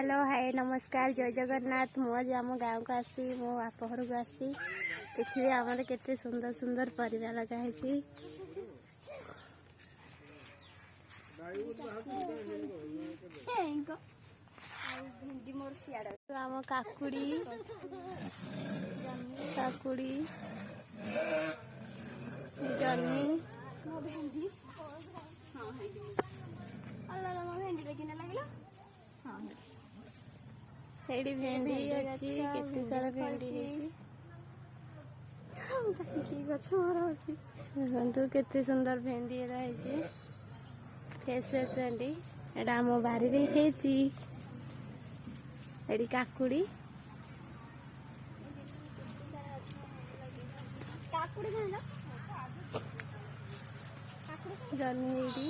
hello hi नमस्कार जय जगन्नाथ मुझे आम गाँव को आसी मो बाप घर को आसी देखिए आम केते सुंदर सुंदर परिवा लगाई आम काकुड़ी काकुड़ी जन्नी भेंडी अच्छी केते सारा भेंडी देखु केते सुंदर भेंडी फ्रेश फ्रेश भेंडी एटा आम बारी एडी काकुड़ी जन्नी